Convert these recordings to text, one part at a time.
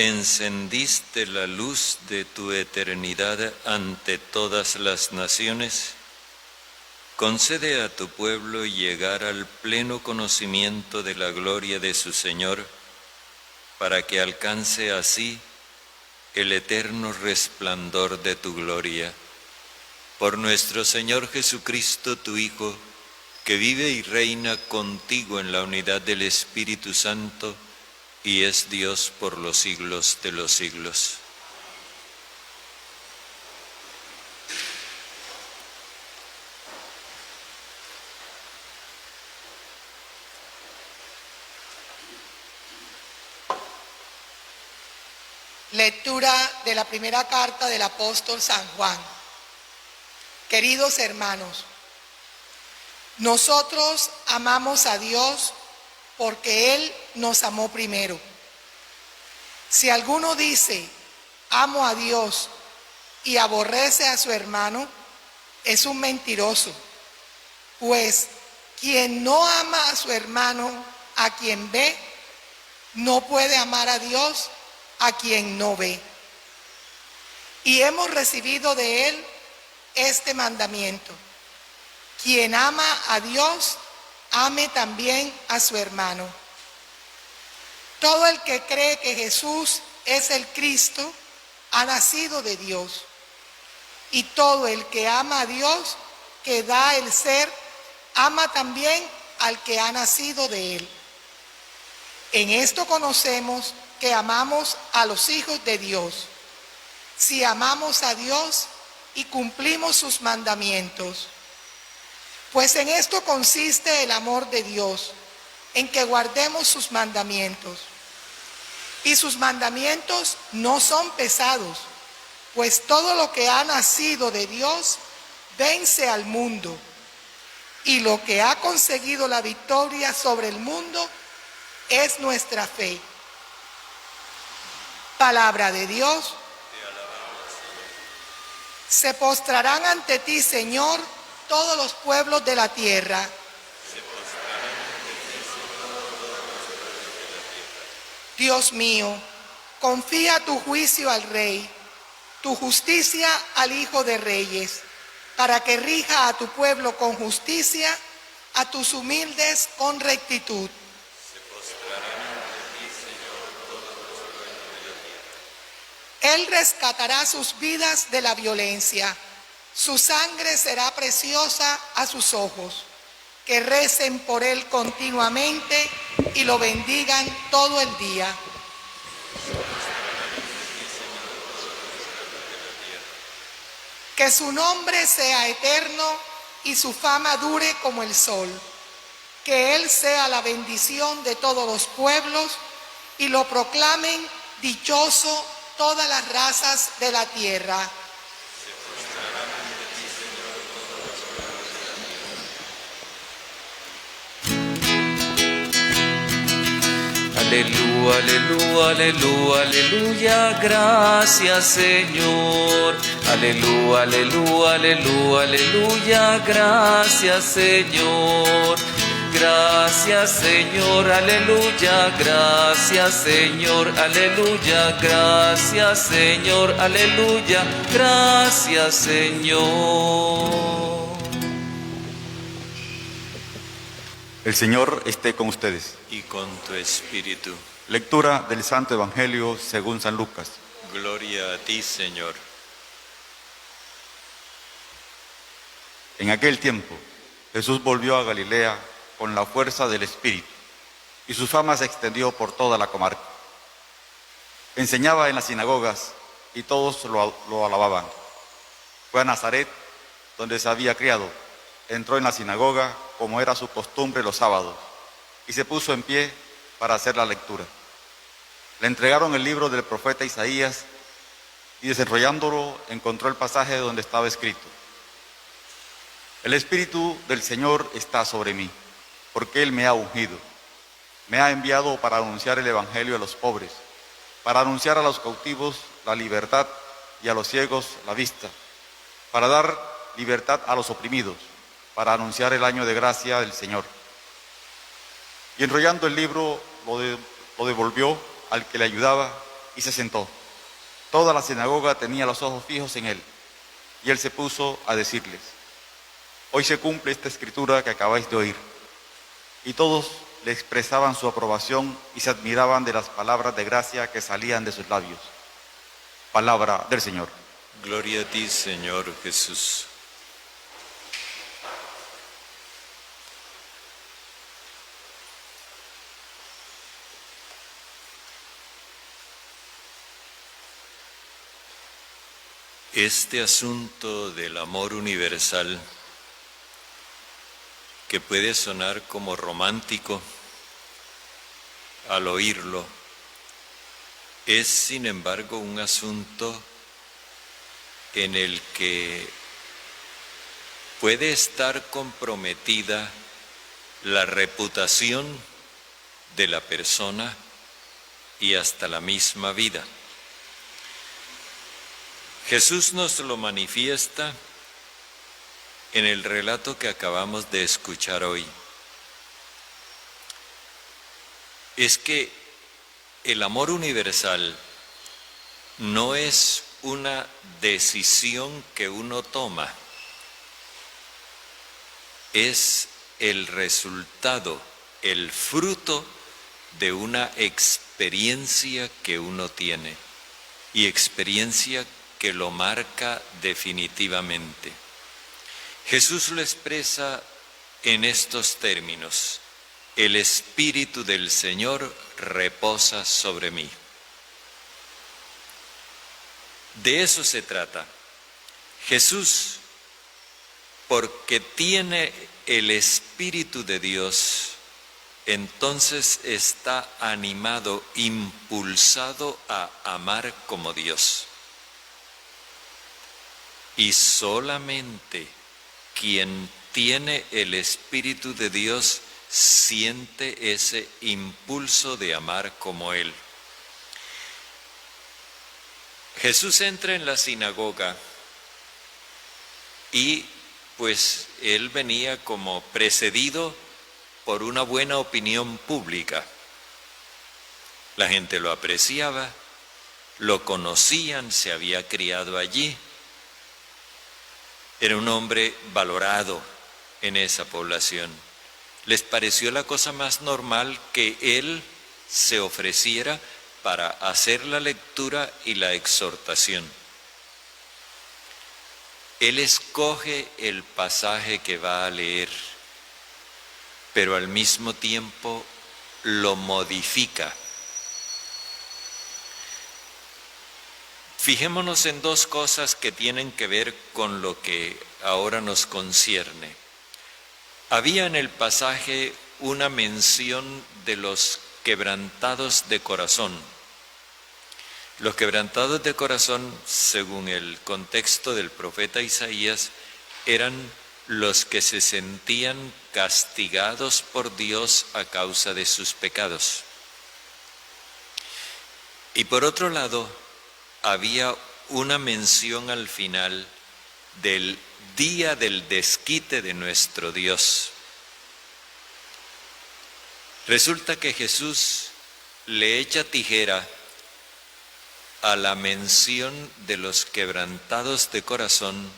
Encendiste la luz de tu eternidad ante todas las naciones. Concede a tu pueblo llegar al pleno conocimiento de la gloria de su Señor, para que alcance así el eterno resplandor de tu gloria. Por nuestro Señor Jesucristo, tu Hijo, que vive y reina contigo en la unidad del Espíritu Santo, y es Dios por los siglos de los siglos. Lectura de la primera carta del apóstol San Juan. Queridos hermanos, nosotros amamos a Dios porque Él nos amó primero. Si alguno dice, amo a Dios y aborrece a su hermano, es un mentiroso. Pues quien no ama a su hermano, a quien ve, no puede amar a Dios a quien no ve. Y hemos recibido de Él este mandamiento: quien ama a Dios, ame también a su hermano. Todo el que cree que Jesús es el Cristo ha nacido de Dios. Y todo el que ama a Dios, que da el ser, ama también al que ha nacido de Él. En esto conocemos que amamos a los hijos de Dios, si amamos a Dios y cumplimos sus mandamientos. Pues en esto consiste el amor de Dios, en que guardemos sus mandamientos. Y sus mandamientos no son pesados, pues todo lo que ha nacido de Dios vence al mundo. Y lo que ha conseguido la victoria sobre el mundo es nuestra fe. Palabra de Dios. Se postrarán ante ti, Señor, todos los pueblos de la tierra. Dios mío, confía tu juicio al Rey, tu justicia al Hijo de Reyes, para que rija a tu pueblo con justicia, a tus humildes con rectitud. Él rescatará sus vidas de la violencia. Su sangre será preciosa a sus ojos. Que recen por Él continuamente y lo bendigan todo el día. Que su nombre sea eterno y su fama dure como el sol. Que Él sea la bendición de todos los pueblos y lo proclamen dichoso todas las razas de la tierra. Aleluya, aleluya, aleluya, aleluya, gracias Señor. Aleluya, aleluya, aleluya, aleluya, gracias Señor. Gracias Señor, aleluya, gracias Señor, aleluya, gracias Señor, aleluya, gracias Señor. El Señor esté con ustedes. Y con tu espíritu. Lectura del Santo Evangelio según San Lucas. Gloria a ti, Señor. En aquel tiempo, Jesús volvió a Galilea con la fuerza del Espíritu, y su fama se extendió por toda la comarca. Enseñaba en las sinagogas, y todos lo alababan. Fue a Nazaret, donde se había criado. Entró en la sinagoga, como era su costumbre los sábados, y se puso en pie para hacer la lectura. Le entregaron el libro del profeta Isaías, y desenrollándolo encontró el pasaje donde estaba escrito: El Espíritu del Señor está sobre mí, porque Él me ha ungido. Me ha enviado para anunciar el Evangelio a los pobres, para anunciar a los cautivos la libertad y a los ciegos la vista, para dar libertad a los oprimidos, para anunciar el año de gracia del Señor. Y enrollando el libro lo devolvió al que le ayudaba y se sentó. Toda la sinagoga tenía los ojos fijos en él, y él se puso a decirles: hoy se cumple esta escritura que acabáis de oír. Y todos le expresaban su aprobación y se admiraban de las palabras de gracia que salían de sus labios. Palabra del Señor. Gloria a ti, Señor Jesús. Este asunto del amor universal, que puede sonar como romántico al oírlo, es sin embargo un asunto en el que puede estar comprometida la reputación de la persona y hasta la misma vida. Jesús nos lo manifiesta en el relato que acabamos de escuchar hoy. Es que el amor universal no es una decisión que uno toma, es el resultado, el fruto de una experiencia que uno tiene, y experiencia que lo marca definitivamente. Jesús lo expresa en estos términos: el Espíritu del Señor reposa sobre mí. De eso se trata. Jesús, porque tiene el Espíritu de Dios, entonces está animado, impulsado a amar como Dios. Y solamente quien tiene el Espíritu de Dios siente ese impulso de amar como Él. Jesús entra en la sinagoga y pues Él venía como precedido por una buena opinión pública. La gente lo apreciaba, lo conocían, se había criado allí. Era un hombre valorado en esa población. Les pareció la cosa más normal que él se ofreciera para hacer la lectura y la exhortación. Él escoge el pasaje que va a leer, pero al mismo tiempo lo modifica. Fijémonos en dos cosas que tienen que ver con lo que ahora nos concierne. Había en el pasaje una mención de los quebrantados de corazón. Los quebrantados de corazón, según el contexto del profeta Isaías, eran los que se sentían castigados por Dios a causa de sus pecados. Y por otro lado, había una mención al final del día del desquite de nuestro Dios. Resulta que Jesús le echa tijera a la mención de los quebrantados de corazón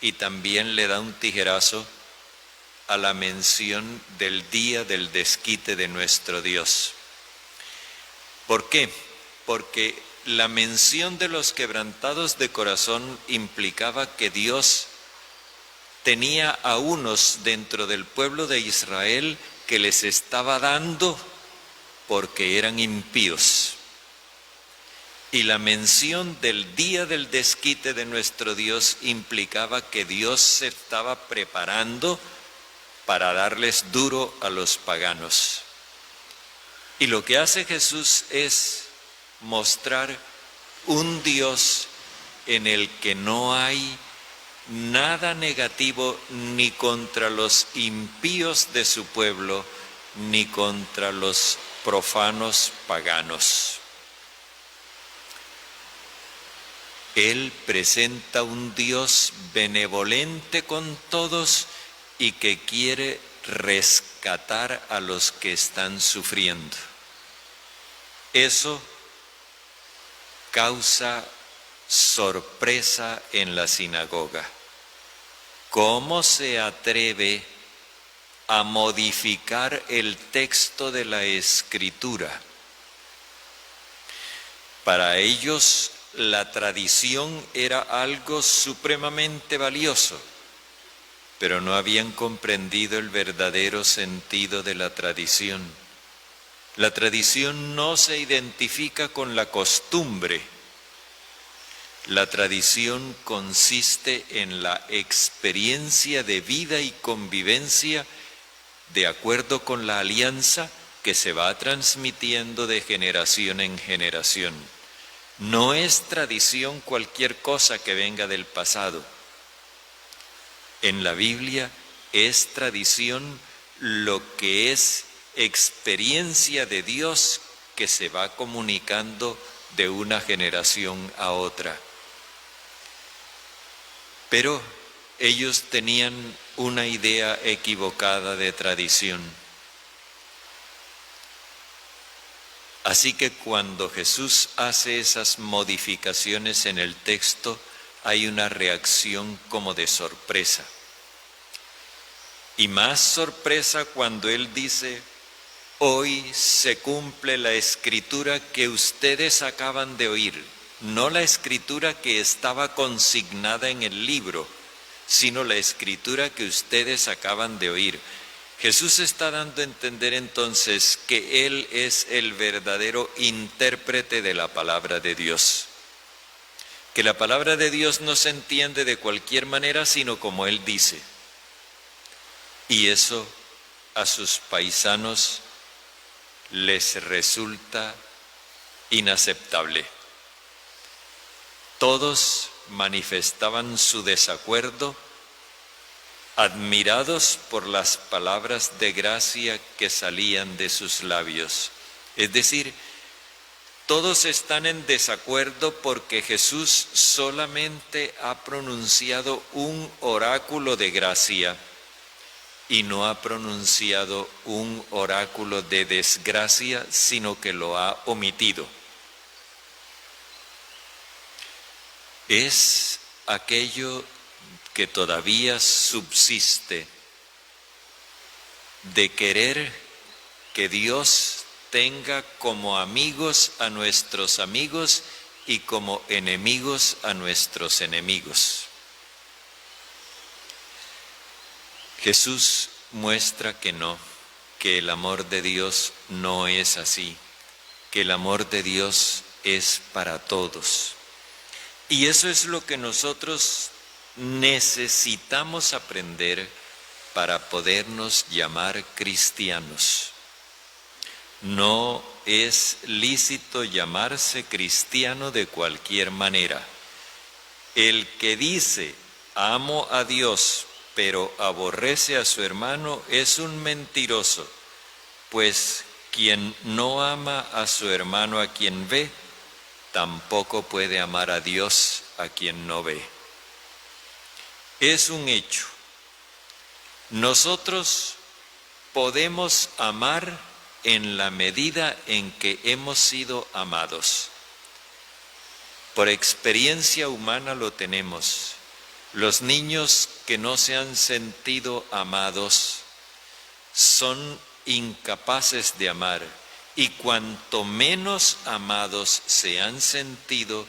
y también le da un tijerazo a la mención del día del desquite de nuestro Dios. ¿Por qué? Porque la mención de los quebrantados de corazón implicaba que Dios tenía a unos dentro del pueblo de Israel que les estaba dando porque eran impíos. Y la mención del día del desquite de nuestro Dios implicaba que Dios se estaba preparando para darles duro a los paganos. Y lo que hace Jesús es mostrar un Dios en el que no hay nada negativo ni contra los impíos de su pueblo, ni contra los profanos paganos. Él presenta un Dios benevolente con todos y que quiere rescatar a los que están sufriendo. Eso causa sorpresa en la sinagoga. ¿Cómo se atreve a modificar el texto de la Escritura? Para ellos la tradición era algo supremamente valioso, pero no habían comprendido el verdadero sentido de la tradición. La tradición no se identifica con la costumbre. La tradición consiste en la experiencia de vida y convivencia de acuerdo con la alianza que se va transmitiendo de generación en generación. No es tradición cualquier cosa que venga del pasado. En la Biblia es tradición lo que es experiencia de Dios que se va comunicando de una generación a otra. Pero ellos tenían una idea equivocada de tradición. Así que cuando Jesús hace esas modificaciones en el texto, hay una reacción como de sorpresa. Y más sorpresa cuando Él dice: hoy se cumple la escritura que ustedes acaban de oír, no la escritura que estaba consignada en el libro, sino la escritura que ustedes acaban de oír. Jesús está dando a entender entonces que Él es el verdadero intérprete de la palabra de Dios. Que la palabra de Dios no se entiende de cualquier manera, sino como Él dice. Y eso a sus paisanos les resulta inaceptable. Todos manifestaban su desacuerdo, admirados por las palabras de gracia que salían de sus labios. Es decir, todos están en desacuerdo porque Jesús solamente ha pronunciado un oráculo de gracia y no ha pronunciado un oráculo de desgracia, sino que lo ha omitido. Es aquello que todavía subsiste de querer que Dios tenga como amigos a nuestros amigos y como enemigos a nuestros enemigos. Jesús muestra que no, que el amor de Dios no es así, que el amor de Dios es para todos. Y eso es lo que nosotros necesitamos aprender para podernos llamar cristianos. No es lícito llamarse cristiano de cualquier manera. El que dice, amo a Dios, pero aborrece a su hermano, es un mentiroso, pues quien no ama a su hermano a quien ve, tampoco puede amar a Dios a quien no ve. Es un hecho. Nosotros podemos amar en la medida en que hemos sido amados. Por experiencia humana lo tenemos. Los niños que no se han sentido amados son incapaces de amar, y cuanto menos amados se han sentido,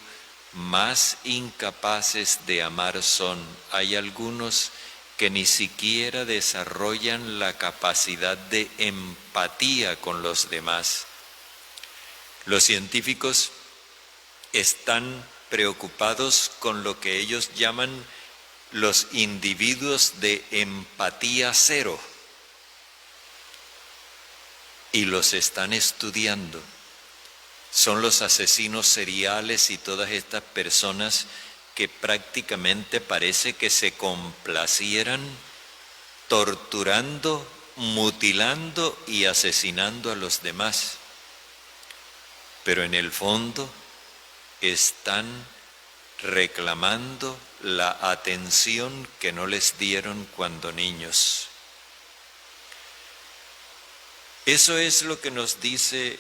más incapaces de amar son. Hay algunos que ni siquiera desarrollan la capacidad de empatía con los demás. Los científicos están preocupados con lo que ellos llaman los individuos de empatía cero, y los están estudiando. Son los asesinos seriales y todas estas personas que prácticamente parece que se complacieran torturando, mutilando y asesinando a los demás. Pero en el fondo están reclamando la atención que no les dieron cuando niños. Eso es lo que nos dice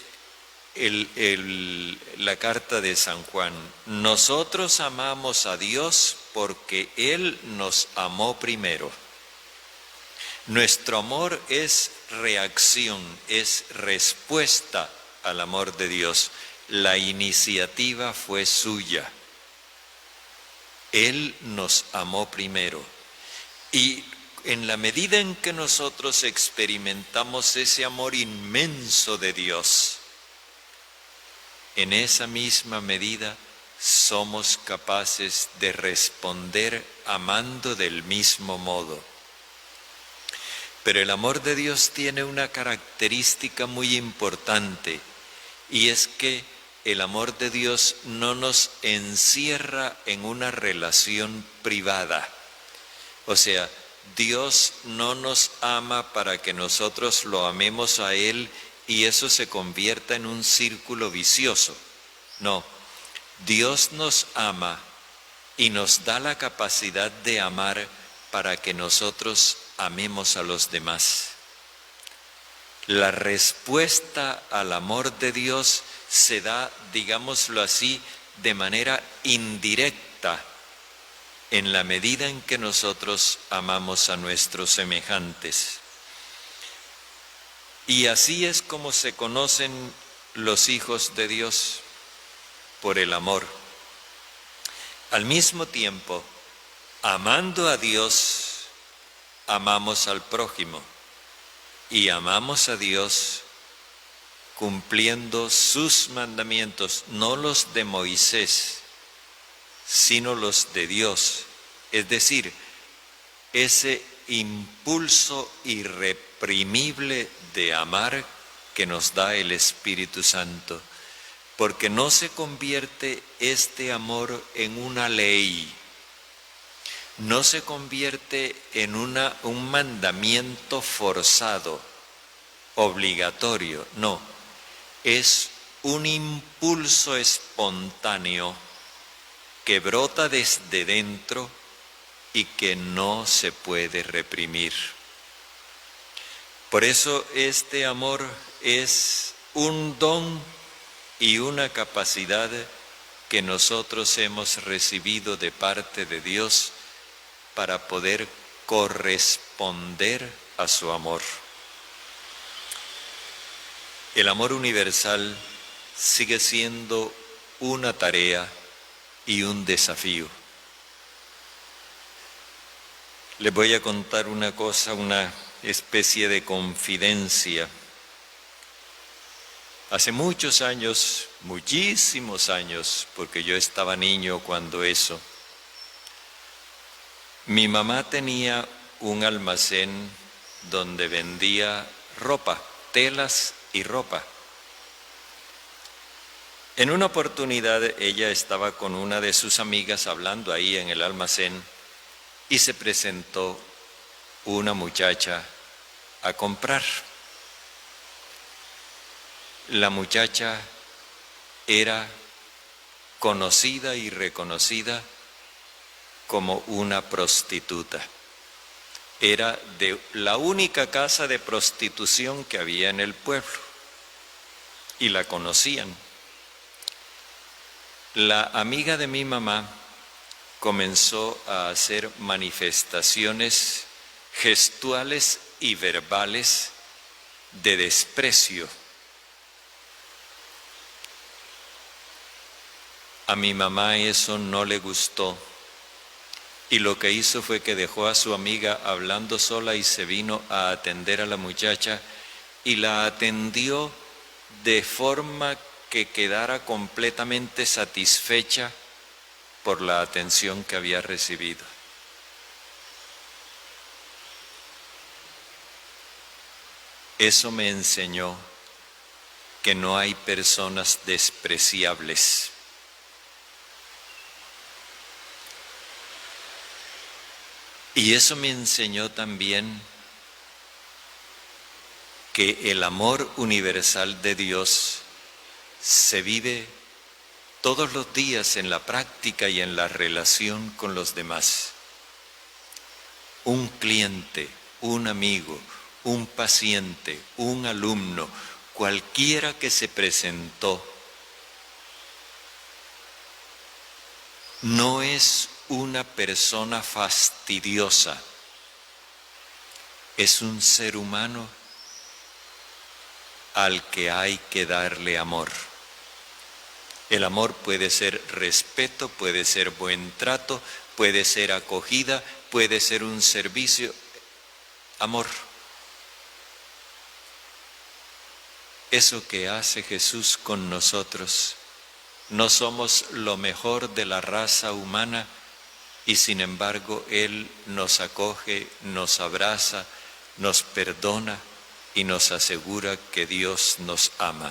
la carta de San Juan. Nosotros amamos a Dios porque Él nos amó primero. Nuestro amor es reacción, es respuesta al amor de Dios. La iniciativa fue suya. Él nos amó primero. Y en la medida en que nosotros experimentamos ese amor inmenso de Dios, en esa misma medida somos capaces de responder amando del mismo modo. Pero el amor de Dios tiene una característica muy importante, y es que el amor de Dios no nos encierra en una relación privada. O sea, Dios no nos ama para que nosotros lo amemos a Él y eso se convierta en un círculo vicioso. No, Dios nos ama y nos da la capacidad de amar para que nosotros amemos a los demás. La respuesta al amor de Dios se da, digámoslo así, de manera indirecta, en la medida en que nosotros amamos a nuestros semejantes. Y así es como se conocen los hijos de Dios, por el amor. Al mismo tiempo, amando a Dios, amamos al prójimo y amamos a Dios cumpliendo sus mandamientos, no los de Moisés, sino los de Dios. Es decir, ese impulso irreprimible de amar que nos da el Espíritu Santo, porque no se convierte este amor en una ley, no se convierte en un mandamiento forzado, obligatorio, no, es un impulso espontáneo que brota desde dentro y que no se puede reprimir. Por eso este amor es un don y una capacidad que nosotros hemos recibido de parte de Dios para poder corresponder a su amor. El amor universal sigue siendo una tarea y un desafío. Les voy a contar una cosa, una especie de confidencia. Hace muchos años, muchísimos años, porque yo estaba niño cuando eso, mi mamá tenía un almacén donde vendía ropa, telas y ropa. En una oportunidad ella estaba con una de sus amigas hablando ahí en el almacén y se presentó una muchacha a comprar. La muchacha era conocida y reconocida como una prostituta. Era de la única casa de prostitución que había en el pueblo y la conocían. La amiga de mi mamá comenzó a hacer manifestaciones gestuales y verbales de desprecio. A mi mamá eso no le gustó y lo que hizo fue que dejó a su amiga hablando sola y se vino a atender a la muchacha y la atendió de forma que quedara completamente satisfecha por la atención que había recibido. Eso me enseñó que no hay personas despreciables. Y eso me enseñó también que el amor universal de Dios se vive todos los días en la práctica y en la relación con los demás. Un cliente, un amigo, un paciente, un alumno, cualquiera que se presentó. No es una persona fastidiosa, es un ser humano al que hay que darle amor. El amor puede ser respeto, puede ser buen trato, puede ser acogida, puede ser un servicio. Amor. Eso que hace Jesús con nosotros. No somos lo mejor de la raza humana y sin embargo Él nos acoge, nos abraza, nos perdona y nos asegura que Dios nos ama.